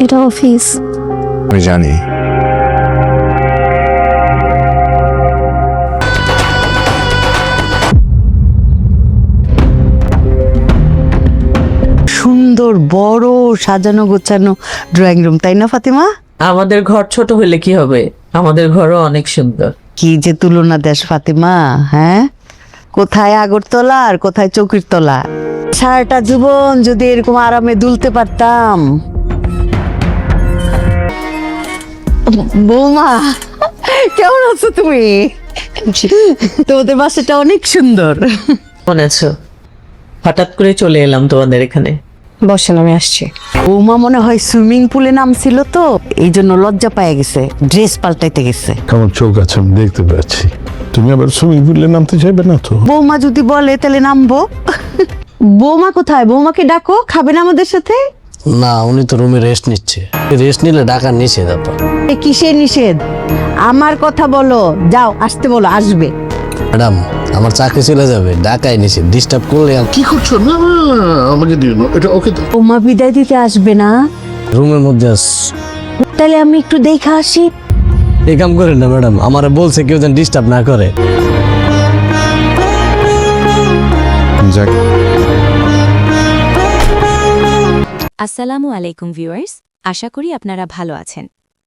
এটা অফিস। আমি জানি। সুন্দর বড় সাজানো গোছানো ড্রয়িং রুম, তাই না ফাতেমা? আমাদের ঘর ছোট হলে কি হবে, আমাদের ঘরও অনেক সুন্দর। কি যে তুলনা দেশ ফাতেমা, হ্যাঁ? কোথায় আগরতলা আর কোথায় চৌকিরতলা। সারাটা জীবন যদি এরকম আরামে দুলতে পারতাম। বৌমা কেমন আছো তুমি? তোমাদের বাসাটা অনেক সুন্দর। মনে আছো, হঠাৎ করে চলে এলাম তোমাদের এখানে। বসেন, আমি আসছি। বৌমা মনে হয় সুইমিং পুলে নামছিল তো, এই জন্য লজ্জা পায়ে গেছে, ড্রেস পাল্টাইতে গেছে। আমার চোখ আছে, আমি দেখতে পাচ্ছি। তুমি আবার সুইমিং পুলে নামতে চাইবে না তো? বৌমা যদি বলে তাহলে নামবো। বৌমা কোথায়? বৌমাকে ডাকো, খাবেন আমাদের সাথে? না, উনি তো রুমে রেস্ট নিচ্ছে। রেস্ট নিলে ডাকার নিষেধ আপা। এ কিসের নিষেধ? আমার কথা বলো, যাও আসতে বলো, আসবে। ম্যাডাম, আমার চাকরি চলে যাবে, ডাকাই নিষেধ। ডিস্টার্ব করলে কি করছো? না না, আমাকে দিও না, এটা ওকে দাও। বৌমা বিদায় দিতে আসবে না? রুমের মধ্যে তাহলে আমি একটু দেখে আসি। এই কাম করেন না ম্যাডাম, আমার বলছে কেউ যেন ডিস্টার্ব না করে। যাক, আসসালামু আলাইকুম ভিউয়ার্স, আশা করি আপনারা ভালো আছেন।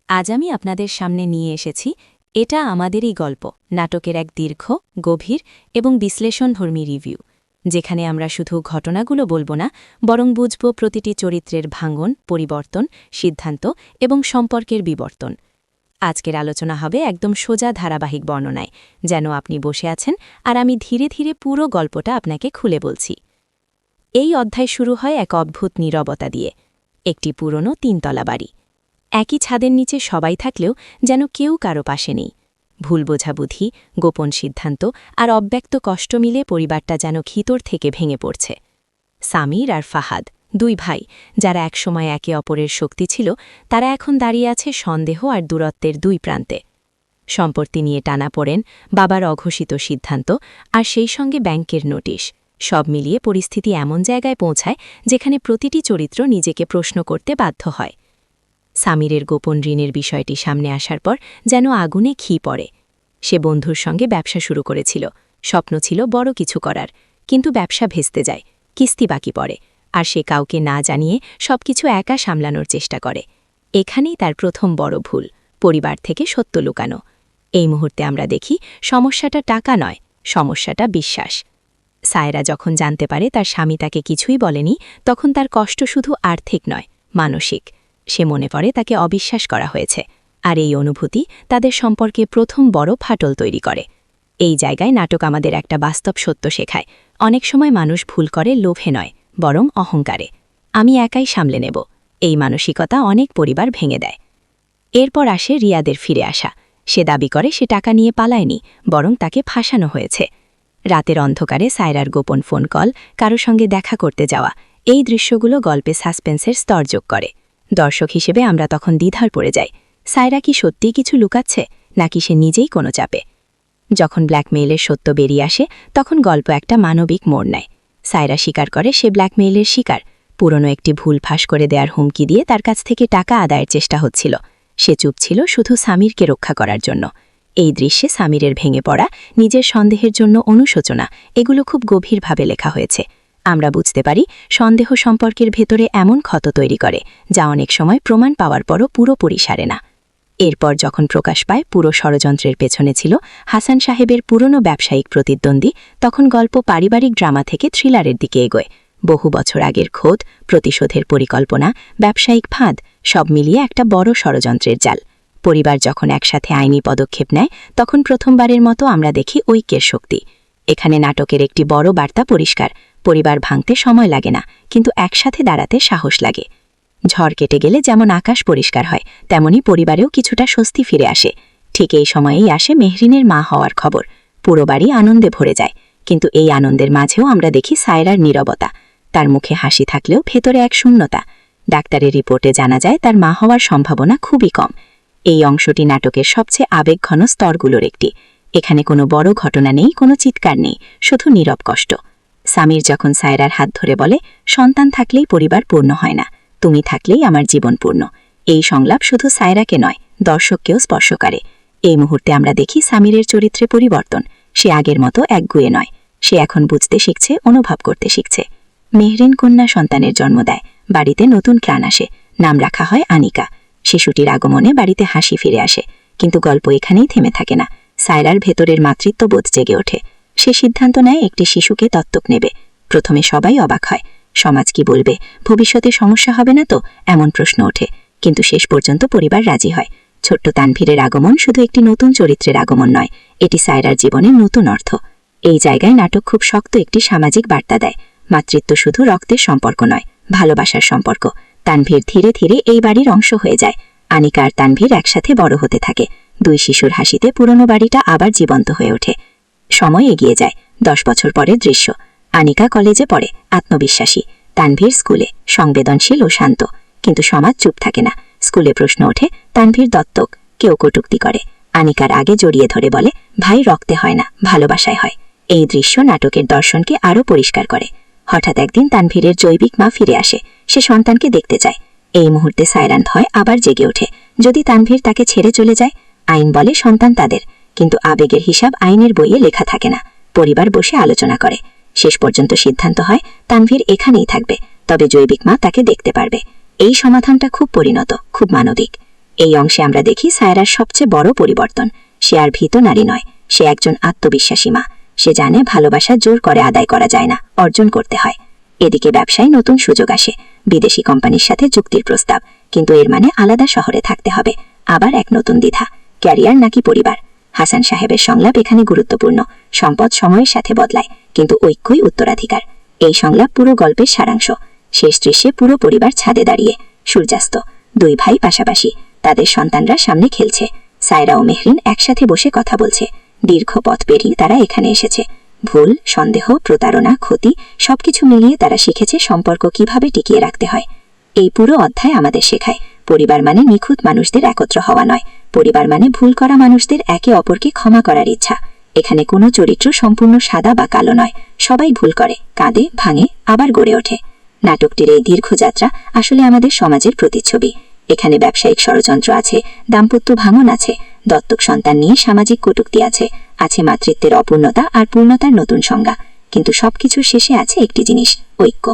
আজ আমি আপনাদের সামনে নিয়ে এসেছি এটা আমাদেরই গল্প নাটকের এক দীর্ঘ, গভীর এবং বিশ্লেষণধর্মী রিভিউ, যেখানে আমরা শুধু ঘটনাগুলো বলবো না, বরং বুঝব প্রতিটি চরিত্রের ভাঙন, পরিবর্তন, সিদ্ধান্ত এবং সম্পর্কের বিবর্তন। আজকের আলোচনা হবে একদম সোজা ধারাবাহিক বর্ণনায়, যেন আপনি বসে আছেন আর আমি ধীরে ধীরে পুরো গল্পটা আপনাকে খুলে বলছি। এই অধ্যায় শুরু হয় এক অদ্ভুত নীরবতা দিয়ে। একটি পুরনো 3তলা বাড়ি, একই ছাদের নিচে সবাই থাকলেও যেন কেউ কারো পাশে নেই। ভুল বোঝাবুঝি, গোপন সিদ্ধান্ত আর অব্যক্ত কষ্ট মিলে পরিবারটা যেন ভিতর থেকে ভেঙে পড়ছে। সামির আর ফাহাদ, 2 ভাই, যারা একসময় একে অপরের শক্তি ছিল, তারা এখন দাঁড়িয়ে আছে সন্দেহ আর দূরত্বের 2 প্রান্তে। সম্পত্তি নিয়ে টানাপোড়েন, বাবার অঘোষিত সিদ্ধান্ত আর সেই সঙ্গে ব্যাংকের নোটিশ, সব মিলিয়ে পরিস্থিতি এমন জায়গায় পৌঁছায় যেখানে প্রতিটি চরিত্র নিজেকে প্রশ্ন করতে বাধ্য হয়। সামিরের গোপন ঋণের বিষয়টি সামনে আসার পর যেন আগুনে ঘি পড়ে। সে বন্ধুর সঙ্গে ব্যবসা শুরু করেছিল, স্বপ্ন ছিল বড় কিছু করার, কিন্তু ব্যবসা ভেস্তে যায়, কিস্তি বাকি পড়ে, আর সে কাউকে না জানিয়ে সবকিছু একা সামলানোর চেষ্টা করে। এখানেই তার প্রথম বড় ভুল, পরিবার থেকে সত্য লুকানো। এই মুহূর্তে আমরা দেখি সমস্যাটা টাকা নয়, সমস্যাটা বিশ্বাস। সায়রা যখন জানতে পারে তার স্বামী তাকে কিছুই বলেনি, তখন তার কষ্ট শুধু আর্থিক নয়, মানসিক। সে মনে করে তাকে অবিশ্বাস করা হয়েছে, আর এই অনুভূতি তাদের সম্পর্কে প্রথম বড় ফাটল তৈরি করে। এই জায়গায় নাটক আমাদের একটা বাস্তব সত্য শেখায়, অনেক সময় মানুষ ভুল করে লোভে নয়, বরং অহংকারে। আমি একাই সামলে নেব, এই মানসিকতা অনেক পরিবার ভেঙে দেয়। এরপর আসে রিয়াদের ফিরে আসা। সে দাবি করে সে টাকা নিয়ে পালায়নি, বরং তাকে ফাঁসানো হয়েছে। রাতের অন্ধকারে সায়রার গোপন ফোন কল, কারো সঙ্গে দেখা করতে যাওয়া, এই দৃশ্যগুলো গল্পে সাসপেন্সের স্তর যোগ করে। দর্শক হিসেবে আমরা তখন দ্বিধার পড়ে যাই, সায়রা কি সত্যিই কিছু লুকাচ্ছে, নাকি সে নিজেই কোনো চাপে। যখন ব্ল্যাকমেইলের সত্য বেরিয়ে আসে, তখন গল্প একটা মানবিক মোড় নেয়। সায়রা স্বীকার করে সে ব্ল্যাকমেইলের শিকার, পুরনো একটি ভুল ফাঁস করে দেওয়ার হুমকি দিয়ে তার কাছ থেকে টাকা আদায়ের চেষ্টা হচ্ছিল। সে চুপ ছিল শুধু সামিরকে রক্ষা করার জন্য। এই দৃশ্যে সামিরের ভেঙে পড়া, নিজের সন্দেহের জন্য অনুশোচনা, এগুলো খুব গভীরভাবে লেখা হয়েছে। আমরা বুঝতে পারি সন্দেহ সম্পর্কের ভেতরে এমন ক্ষত তৈরি করে, যা অনেক সময় প্রমাণ পাওয়ার পরও পুরোপুরি সারে না। এরপর যখন প্রকাশ পায় পুরো ষড়যন্ত্রের পেছনে ছিল হাসান সাহেবের পুরনো ব্যবসায়িক প্রতিদ্বন্দ্বী, তখন গল্প পারিবারিক ড্রামা থেকে থ্রিলারের দিকে এগোয়। বহু বছর আগের খোদ, প্রতিশোধের পরিকল্পনা, ব্যবসায়িক ফাঁদ, সব মিলিয়ে একটা বড় ষড়যন্ত্রের জাল। পরিবার যখন একসাথে আইনি পদক্ষেপ নেয়, তখন প্রথমবারের মতো আমরা দেখি ঐক্যের শক্তি। এখানে নাটকের একটি বড় বার্তা পরিষ্কার, পরিবার ভাঙতে সময় লাগে না, কিন্তু একসাথে দাঁড়াতে সাহস লাগে। ঝড় কেটে গেলে যেমন আকাশ পরিষ্কার হয়, তেমনি পরিবারেও কিছুটা স্বস্তি ফিরে আসে। ঠিক এই সময়েই আসে মেহরিনের মা হওয়ার খবর। পুরো বাড়ি আনন্দে ভরে যায়, কিন্তু এই আনন্দের মাঝেও আমরা দেখি সায়রার নীরবতা। তার মুখে হাসি থাকলেও ভেতরে এক শূন্যতা। ডাক্তারের রিপোর্টে জানা যায় তার মা হওয়ার সম্ভাবনা খুবই কম। এই অংশটি নাটকের সবচেয়ে আবেগঘন স্তরগুলোর একটি। এখানে কোনো বড় ঘটনা নেই, কোনো চিৎকার নেই, শুধু নীরব কষ্ট। সামির যখন সায়রার হাত ধরে বলে, সন্তান থাকলেই পরিবার পূর্ণ হয় না, তুমি থাকলেই আমার জীবন পূর্ণ, এই সংলাপ শুধু সায়রাকে নয়, দর্শককেও স্পর্শ করে। এই মুহূর্তে আমরা দেখি সামিরের চরিত্রে পরিবর্তন। সে আগের মতো একগুঁয়ে নয়, সে এখন বুঝতে শিখছে, অনুভব করতে শিখছে। মেহরিন কন্যা সন্তানের জন্ম দেয়, বাড়িতে নতুন প্রাণ আসে, নাম রাখা হয় আনিকা। শিশুটির আগমনে বাড়িতে হাসি ফিরে আসে। কিন্তু গল্প এখানেই থেমে থাকে না। সায়রার ভেতরের মাতৃত্ববোধ জেগে ওঠে। সে সিদ্ধান্ত নেয় একটি শিশুকে দত্তক নেবে। প্রথমে সবাই অবাক হয়, সমাজ কি বলবে, ভবিষ্যতে সমস্যা হবে না তো, এমন প্রশ্ন ওঠে। কিন্তু শেষ পর্যন্ত পরিবার রাজি হয়। ছোট্ট তানভীরের আগমন শুধু একটি নতুন চরিত্রের আগমন নয়, এটি সায়রার জীবনের নতুন অর্থ। এই জায়গায় নাটক খুব শক্ত একটি সামাজিক বার্তা দেয়। মাতৃত্ব শুধু রক্তের সম্পর্ক নয়, ভালোবাসার সম্পর্ক। তানভীর ধীরে ধীরে এই বাড়ির অংশ হয়ে যায়। আনিকা আর তানভীর একসাথে বড় হতে থাকে। দুই শিশুর হাসিতে পুরনো বাড়িটা আবার জীবন্ত হয়ে ওঠে। সময় এগিয়ে যায়। 10 বছর পরের দৃশ্য। আনিকা কলেজে পড়ে, আত্মবিশ্বাসী। তানভীর স্কুলে, সংবেদনশীল ও শান্ত। কিন্তু সমাজ চুপ থাকে না। স্কুলে প্রশ্ন ওঠে, তানভীর দত্তক। কেউ কটূক্তি করে। আনিকার আগে জড়িয়ে ধরে বলে, ভাই রক্তে হয় না, ভালোবাসায় হয়। এই দৃশ্য নাটকের দর্শনকে আরও পরিষ্কার করে। হঠাৎ একদিন তানভীরের জৈবিক মা ফিরে আসে। সে সন্তানকে দেখতে চায়। এই মুহূর্তে সায়রান ভয় আবার জেগে ওঠে। যদি তানভীর তাকে ছেড়ে চলে যায়? আইন বলে সন্তান তাদের, কিন্তু আবেগের হিসাব আইনের বইয়ে লেখা থাকে না। পরিবার বসে আলোচনা করে। শেষ পর্যন্ত সিদ্ধান্ত হয় তানভীর এখানেই থাকবে, তবে জৈবিক মা তাকে দেখতে পারবে। এই সমাধানটা খুব পরিণত, খুব মানবিক। এই অংশে আমরা দেখি সায়রার সবচেয়ে বড় পরিবর্তন। সে আর ভীত নারী নয়, সে একজন আত্মবিশ্বাসী মা। সে জানে ভালোবাসা জোর করে আদায় করা যায় না, অর্জন করতে হয়। এদিকে ব্যবসায় নতুন সুযোগ আসে, বিদেশি কোম্পানির সাথে চুক্তির প্রস্তাব। কিন্তু এর মানে আলাদা শহরে থাকতে হবে। আবার এক নতুন দ্বিধা, ক্যারিয়ার নাকি পরিবার। হাসান সাহেবের সংলাপ এখানে গুরুত্বপূর্ণ। সম্পদ সময়ের সাথে বদলায়, কিন্তু ঐক্যই উত্তরাধিকার। এই সংলাপ পুরো গল্পের সারাংশ। শেষ দৃশ্যে পুরো পরিবার ছাদে দাঁড়িয়ে, সূর্যাস্ত। দুই ভাই পাশাপাশি, তাদের সন্তানরা সামনে খেলছে। সায়রা ও মেহরিন একসাথে বসে কথা বলছে। দীর্ঘ পথ পেরিয়ে তারা এখানে এসেছে। ভুল, সন্দেহ, প্রতারণা, ক্ষতি সবকিছু মিলিয়ে তারা শিখেছে সম্পর্ক কিভাবে টিকিয়ে রাখতে হয়। এই পুরো অধ্যায় আমাদের শেখায়, পরিবার মানে নিখুঁত মানুষদের একত্র হওয়া নয়। পরিবার মানে ভুল করা মানুষদের একে অপরকে ক্ষমা করার ইচ্ছা। এখানে কোনো চরিত্র সম্পূর্ণ সাদা বা কালো নয়। সবাই ভুল করে, কাঁদে, ভাঙে, আবার গড়ে ওঠে। নাটকটির এই দীর্ঘ যাত্রা আসলে আমাদের সমাজের প্রতিচ্ছবি। এখানে ব্যবসায়িক ষড়যন্ত্র আছে, দাম্পত্য ভাঙন আছে, দত্তক সন্তান নিয়ে সামাজিক কটূক্তি আছে, আছে মাতৃত্বের অপূর্ণতা আর পূর্ণতার নতুন সংজ্ঞা। কিন্তু সবকিছুর শেষে আছে একটি জিনিস, ঐক্য।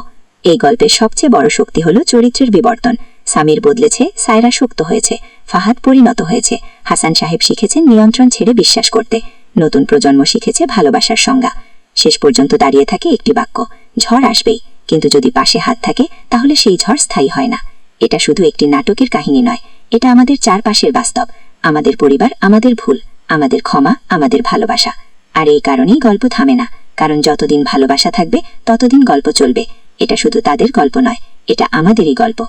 এই গল্পের সবচেয়ে বড় শক্তি হলো চরিত্রের বিবর্তন। সামির বদলেছে, সায়রা শক্ত হয়েছে, ফাহাদ পরিণত হয়েছে, হাসান সাহেব শিখেছেন নিয়ন্ত্রণ ছেড়ে বিশ্বাস করতে, নতুন প্রজন্ম শিখেছে ভালোবাসার সংজ্ঞা। শেষ পর্যন্ত দাঁড়িয়ে থাকে একটি বাক্য, ঝড় আসবেই, কিন্তু যদি পাশে হাত থাকে তাহলে সেই ঝড় স্থায়ী হয় না। এটা শুধু একটি নাটকের কাহিনী নয়, এটা আমাদের চারপাশের বাস্তব। আমাদের পরিবার, আমাদের ভুল, আমাদের ক্ষমা, আমাদের ভালোবাসা। আর এই কারণেই গল্প থামে না, কারণ যতদিন ভালোবাসা থাকবে ততদিন গল্প চলবে। এটা শুধু তাদের গল্প নয়, এটা আমাদেরই গল্প।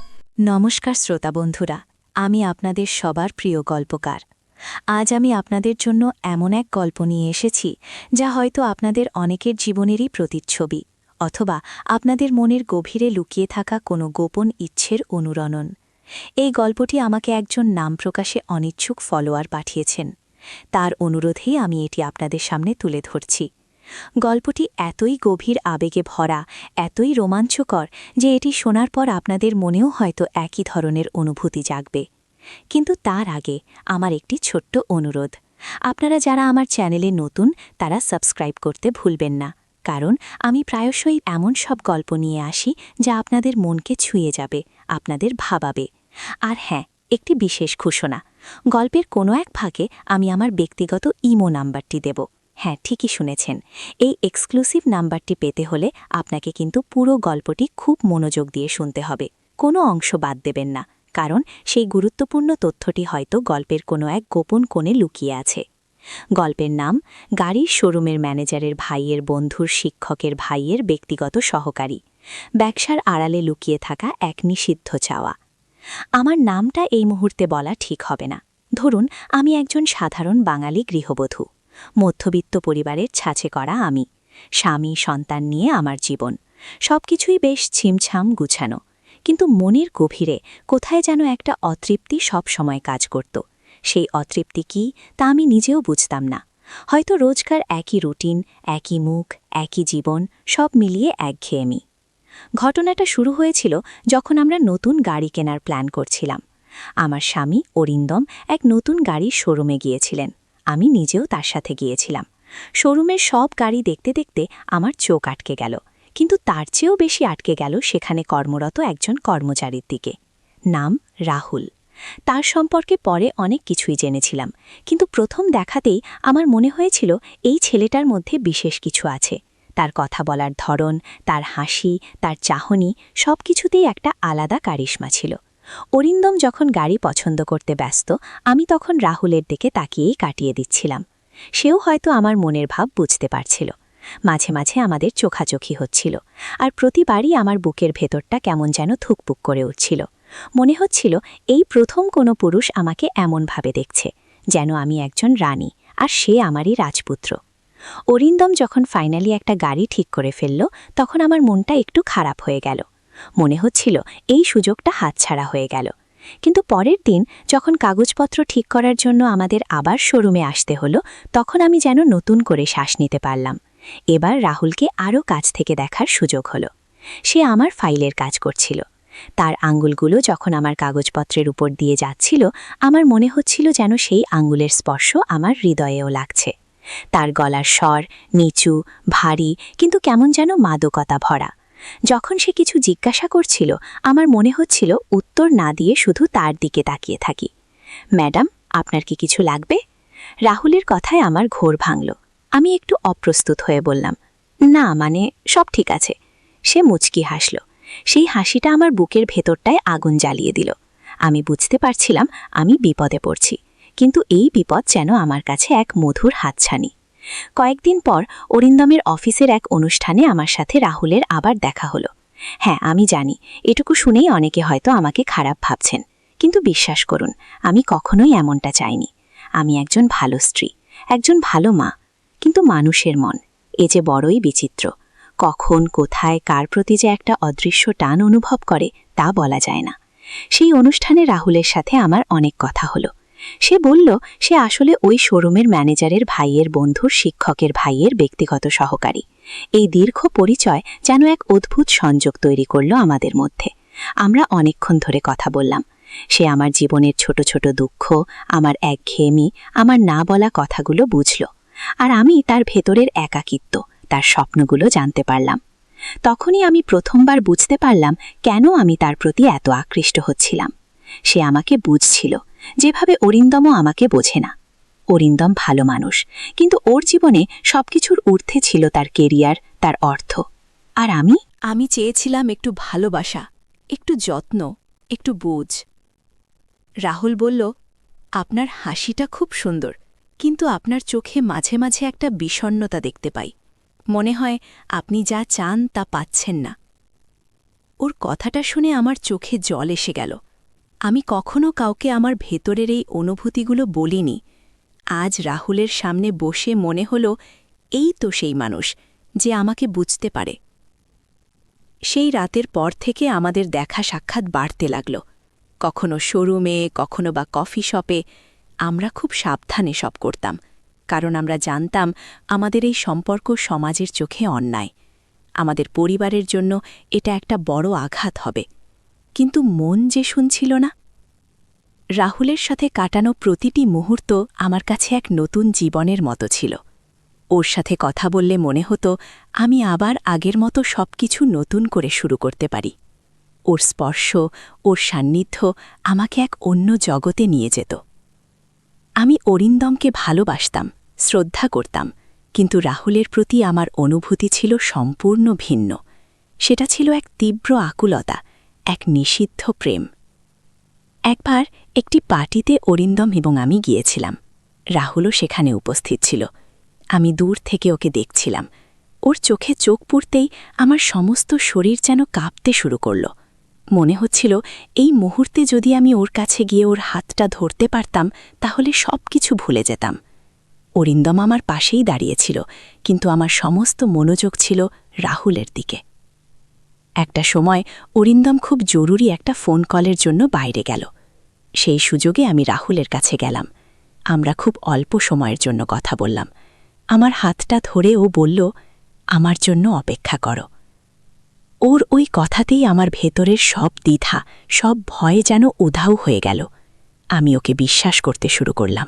নমস্কার শ্রোতা বন্ধুরা, আমি আপনাদের সবার প্রিয় গল্পকার। আজ আমি আপনাদের জন্য এমন এক গল্প নিয়ে এসেছি যা হয়তো আপনাদের অনেকের জীবনেরই প্রতিচ্ছবি, অথবা আপনাদের মনের গভীরে লুকিয়ে থাকা কোনো গোপন ইচ্ছের অনুরণন। এই গল্পটি আমাকে একজন নাম প্রকাশে অনিচ্ছুক ফলোয়ার পাঠিয়েছেন। তার অনুরোধেই আমি এটি আপনাদের সামনে তুলে ধরছি। গল্পটি এতই গভীর আবেগে ভরা, এতই রোমাঞ্চকর যে এটি শোনার পর আপনাদের মনেও হয়তো একই ধরনের অনুভূতি জাগবে। কিন্তু তার আগে আমার একটি ছোট্ট অনুরোধ, আপনারা যারা আমার চ্যানেলে নতুন তারা সাবস্ক্রাইব করতে ভুলবেন না, কারণ আমি প্রায়শই এমন সব গল্প নিয়ে আসি যা আপনাদের মনকে ছুঁয়ে যাবে, আপনাদের ভাবাবে। আর হ্যাঁ, একটি বিশেষ ঘোষণা, গল্পের কোনো এক ভাগে আমি আমার ব্যক্তিগত ইমো নাম্বারটি দেব। হ্যাঁ, ঠিকই শুনেছেন, এই এক্সক্লুসিভ নাম্বারটি পেতে হলে আপনাকে কিন্তু পুরো গল্পটি খুব মনোযোগ দিয়ে শুনতে হবে, কোনো অংশ বাদ দেবেন না, কারণ সেই গুরুত্বপূর্ণ তথ্যটি হয়তো গল্পের কোনো এক গোপন কোণে লুকিয়ে আছে। গল্পের নাম, গাড়ির শোরুমের ম্যানেজারের ভাইয়ের বন্ধুর শিক্ষকের ভাইয়ের ব্যক্তিগত সহকারী, ব্যবসার আড়ালে লুকিয়ে থাকা এক নিষিদ্ধ চাওয়া। আমার নামটা এই মুহূর্তে বলা ঠিক হবে না। ধরুন আমি একজন সাধারণ বাঙালি গৃহবধূ, মধ্যবিত্ত পরিবারের ছাঁচে করা আমি। স্বামী, সন্তান নিয়ে আমার জীবন, সবকিছুই বেশ ছিমছাম গুছানো। কিন্তু মনের গভীরে কোথায় যেন একটা অতৃপ্তি সব সময় কাজ করত। সেই অতৃপ্তি কি তা আমি নিজেও বুঝতাম না। হয়তো রোজকার একই রুটিন, একই মুখ, একই জীবন, সব মিলিয়ে একঘেয়েমি। ঘটনাটা শুরু হয়েছিল যখন আমরা নতুন গাড়ি কেনার প্ল্যান করছিলাম। আমার স্বামী অরিন্দম এক নতুন গাড়ির শোরুমে গিয়েছিলেন। আমি নিজেও তার সাথে গিয়েছিলাম। শোরুমের সব গাড়ি দেখতে দেখতে আমার চোখ আটকে গেল, কিন্তু তার চেয়েও বেশি আটকে গেল সেখানে কর্মরত একজন কর্মচারীর দিকে। নাম রাহুল। তার সম্পর্কে পরে অনেক কিছুই জেনেছিলাম, কিন্তু প্রথম দেখাতেই আমার মনে হয়েছিল এই ছেলেটার মধ্যে বিশেষ কিছু আছে। তার কথা বলার ধরন, তার হাসি, তার চাহনি সবকিছুতেই একটা আলাদা কারিশমা ছিল। অরিন্দম যখন গাড়ি পছন্দ করতে ব্যস্ত, আমি তখন রাহুলের দিকে তাকিয়েই কাটিয়ে দিচ্ছিলাম। সেও হয়তো আমার মনের ভাব বুঝতে পারছিল। মাঝে মাঝে আমাদের চোখাচোখি হচ্ছিল, আর প্রতিবারই আমার বুকের ভেতরটা কেমন যেন থুকপুক করে উঠছিল। মনে হচ্ছিল এই প্রথম কোনো পুরুষ আমাকে এমনভাবে দেখছে, যেন আমি একজন রানী আর সে আমারই রাজপুত্র। অরিন্দম যখন ফাইনালি একটা গাড়ি ঠিক করে ফেলল, তখন আমার মনটা একটু খারাপ হয়ে গেল। মনে হচ্ছিল এই সুযোগটা হাতছাড়া হয়ে গেল। কিন্তু পরের দিন যখন কাগজপত্র ঠিক করার জন্য আমাদের আবার শোরুমে আসতে হলো, তখন আমি যেন নতুন করে শ্বাস নিতে পারলাম। এবার রাহুলকে আরও কাছ থেকে দেখার সুযোগ হলো। সে আমার ফাইলের কাজ করছিল। তার আঙ্গুলগুলো যখন আমার কাগজপত্রের উপর দিয়ে যাচ্ছিল, আমার মনে হচ্ছিল যেন সেই আঙ্গুলের স্পর্শ আমার হৃদয়েও লাগছে। তার গলার স্বর নিচু, ভারী, কিন্তু কেমন যেন মাদকতা ভরা। যখন সে কিছু জিজ্ঞাসা করছিল, আমার মনে হচ্ছিল উত্তর না দিয়ে শুধু তার দিকে তাকিয়ে থাকি। ম্যাডাম, আপনার কি কিছু লাগবে? রাহুলের কথায় আমার ঘোর ভাঙল। আমি একটু অপ্রস্তুত হয়ে বললাম, না, মানে সব ঠিক আছে। সে মুচকি হাসল। সেই হাসিটা আমার বুকের ভেতরটায় আগুন জ্বালিয়ে দিল। আমি বুঝতে পারছিলাম আমি বিপদে পড়ছি, কিন্তু এই বিপদ যেন আমার কাছে এক মধুর হাতছানি। কয়েকদিন পর অরিন্দমের অফিসের এক অনুষ্ঠানে আমার সাথে রাহুলের আবার দেখা হলো। হ্যাঁ, আমি জানি এটুকু শুনেই অনেকে হয়তো আমাকে খারাপ ভাবছেন, কিন্তু বিশ্বাস করুন, আমি কখনোই এমনটা চাইনি। আমি একজন ভালো স্ত্রী, একজন ভালো মা, কিন্তু মানুষের মন এ যে বড়ই বিচিত্র। কখন, কোথায়, কার প্রতি যে একটা অদৃশ্য টান অনুভব করে তা বলা যায় না। সেই অনুষ্ঠানে রাহুলের সাথে আমার অনেক কথা হলো। সে বলল সে আসলে ওই শোরুমের ম্যানেজারের ভাইয়ের বন্ধুর শিক্ষকের ভাইয়ের ব্যক্তিগত সহকারী। এই দীর্ঘ পরিচয় যেন এক অদ্ভুত সংযোগ তৈরি করল আমাদের মধ্যে। আমরা অনেকক্ষণ ধরে কথা বললাম। সে আমার জীবনের ছোট ছোট দুঃখ, আমার একঘেয়েমি, আমার না বলা কথাগুলো বুঝল, আর আমি তার ভেতরের একাকিত্ব, তার স্বপ্নগুলো জানতে পারলাম। তখনই আমি প্রথমবার বুঝতে পারলাম কেন আমি তার প্রতি এত আকৃষ্ট হচ্ছিলাম। সে আমাকে বুঝছিল, যেভাবে অরিন্দমও আমাকে বোঝে না। অরিন্দম ভালো মানুষ, কিন্তু ওর জীবনে সবকিছুর ঊর্ধ্বে ছিল তার কেরিয়ার, তার অর্থ। আর আমি চেয়েছিলাম একটু ভালোবাসা, একটু যত্ন, একটু বুঝ। রাহুল বলল, আপনার হাসিটা খুব সুন্দর, কিন্তু আপনার চোখে মাঝে মাঝে একটা বিষণ্ণতা দেখতে পাই। মনে হয় আপনি যা চান তা পাচ্ছেন না। ওর কথাটা শুনে আমার চোখে জল এসে গেল। আমি কখনো কাউকে আমার ভেতরের এই অনুভূতিগুলো বলিনি। আজ রাহুলের সামনে বসে মনে হল এই তো সেই মানুষ যে আমাকে বুঝতে পারে। সেই রাতের পর থেকে আমাদের দেখা সাক্ষাৎ বাড়তে লাগল। কখনো শোরুমে, কখনো বা কফি শপে। আমরা খুব সাবধানে সব করতাম, কারণ আমরা জানতাম আমাদের এই সম্পর্ক সমাজের চোখে অন্যায়। আমাদের পরিবারের জন্য এটা একটা বড় আঘাত হবে। কিন্তু মন যে শুনছিল না। রাহুলের সাথে কাটানো প্রতিটি মুহূর্ত আমার কাছে এক নতুন জীবনের মতো ছিল। ওর সাথে কথা বললে মনে হতো আমি আবার আগের মতো সবকিছু নতুন করে শুরু করতে পারি। ওর স্পর্শ, ওর সান্নিধ্য আমাকে এক অন্য জগতে নিয়ে যেত। আমি অরিন্দমকে ভালোবাসতাম, শ্রদ্ধা করতাম, কিন্তু রাহুলের প্রতি আমার অনুভূতি ছিল সম্পূর্ণ ভিন্ন। সেটা ছিল এক তীব্র আকুলতা, এক নিষিদ্ধ প্রেম। একবার একটি পার্টিতে অরিন্দম এবং আমি গিয়েছিলাম। রাহুলও সেখানে উপস্থিত ছিল। আমি দূর থেকে ওকে দেখছিলাম। ওর চোখে চোখ পড়তেই আমার সমস্ত শরীর যেন কাঁপতে শুরু করল। মনে হচ্ছিল এই মুহূর্তে যদি আমি ওর কাছে গিয়ে ওর হাতটা ধরতে পারতাম, তাহলে সব কিছু ভুলে যেতাম। অরিন্দম আমার পাশেই দাঁড়িয়েছিল, কিন্তু আমার সমস্ত মনোযোগ ছিল রাহুলের দিকে। একটা সময় অরিন্দম খুব জরুরি একটা ফোন কলের জন্য বাইরে গেল। সেই সুযোগে আমি রাহুলের কাছে গেলাম। আমরা খুব অল্প সময়ের জন্য কথা বললাম। আমার হাতটা ধরে ও বলল, আমার জন্য অপেক্ষা করো। ওর ওই কথাতেই আমার ভেতরের সব দ্বিধা, সব ভয় যেন উধাও হয়ে গেল। আমি ওকে বিশ্বাস করতে শুরু করলাম।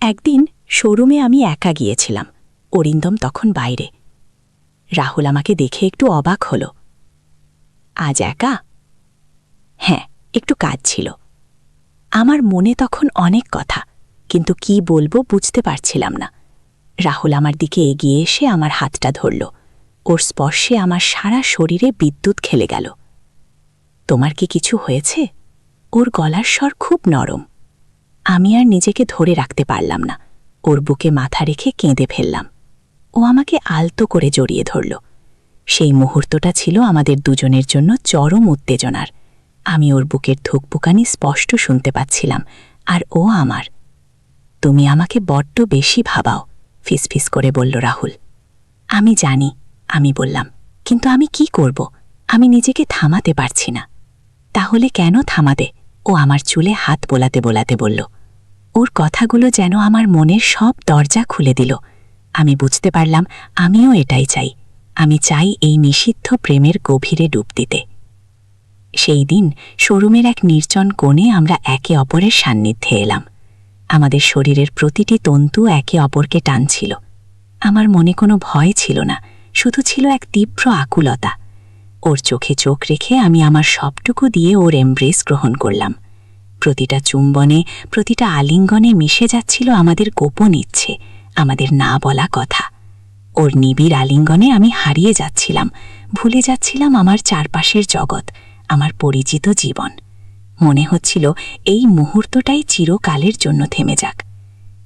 একদিন শোরুমে আমি একা গিয়েছিলাম, অরিন্দম তখন বাইরে। রাহুল আমাকে দেখে একটু অবাক হল। আজ একা? হ্যাঁ, একটু কাজ ছিল। আমার মনে তখন অনেক কথা, কিন্তু কি বলবো বুঝতে পারছিলাম না। রাহুল আমার দিকে এগিয়ে এসে আমার হাতটা ধরল। ওর স্পর্শে আমার সারা শরীরে বিদ্যুৎ খেলে গেল। তোমার কি কিছু হয়েছে? ওর গলার স্বর খুব নরম। আমি আর নিজেকে ধরে রাখতে পারলাম না, ওর বুকে মাথা রেখে কেঁদে ফেললাম। ও আমাকে আলতো করে জড়িয়ে ধরল। সেই মুহূর্তটা ছিল আমাদের দুজনের জন্য চরম উত্তেজনার। আমি ওর বুকের ধুকপুকানি স্পষ্ট শুনতে পাচ্ছিলাম, আর ও আমার। তুমি আমাকে বড্ড বেশি ভাবাও, ফিসফিস করে বলল রাহুল। আমি জানি, আমি বললাম, কিন্তু আমি কি করব? আমি নিজেকে থামাতে পারছি না। তাহলে কেন থামাবে? ও আমার চুলে হাত বোলাতে বোলাতে বলল। ওর কথাগুলো যেন আমার মনের সব দরজা খুলে দিল। আমি বুঝতে পারলাম আমিও এটাই চাই। আমি চাই এই নিষিদ্ধ প্রেমের গভীরে ডুব দিতে। সেই দিন শোরুমের এক নির্জন কোণে আমরা একে অপরের সান্নিধ্যে এলাম। আমাদের শরীরের প্রতিটি তন্তু একে অপরকে টানছিল। আমার মনে কোনো ভয় ছিল না, শুধু ছিল এক তীব্র আকুলতা। ওর চোখে চোখ রেখে আমি আমার সবটুকু দিয়ে ওর এমব্রেস গ্রহণ করলাম। প্রতিটা চুম্বনে, প্রতিটা আলিঙ্গনে মিশে যাচ্ছিল আমাদের গোপন ইচ্ছে, আমাদের না বলা কথা। ওর নিবিড় আলিঙ্গনে আমি হারিয়ে যাচ্ছিলাম, ভুলে যাচ্ছিলাম আমার চারপাশের জগৎ, আমার পরিচিত জীবন। মনে হচ্ছিল এই মুহূর্তটাই চিরকালের জন্য থেমে যাক।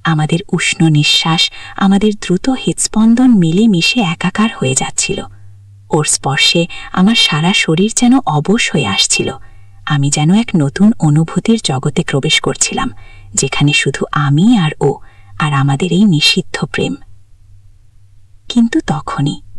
আমাদের উষ্ণ নিঃশ্বাস, আমাদের দ্রুত হৃৎস্পন্দন মিলে মিশে একাকার হয়ে যাচ্ছিল। ওর স্পর্শে আমার সারা শরীর যেন অবশ হয়ে আসছিল। আমি যেন এক নতুন অনুভূতির জগতে প্রবেশ করছিলাম, যেখানে শুধু আমি আর ও, আর আমাদের এই নিষিদ্ধ প্রেম। কিন্তু তখনই